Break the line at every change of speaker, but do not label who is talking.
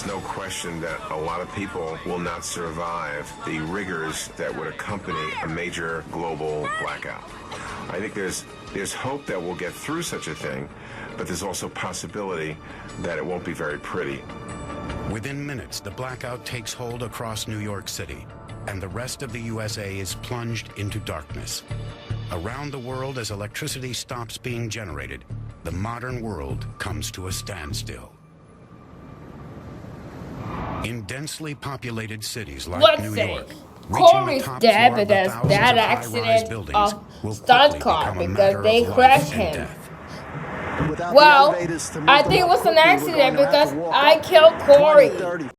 there's no question that a lot of people will not survive the rigors that would accompany a major global blackout. I think there's hope that we'll get through such a thing, but there's also possibility that it won't be very pretty.
Within minutes, the blackout takes hold across New York City, and the rest of the USA is plunged into darkness. Around the world, as electricity stops being generated, the modern world comes to a standstill. In densely populated cities like New York,
Cory's dead because that accident of stunt car because they crashed him. Well, I think it was an accident because I killed Cory.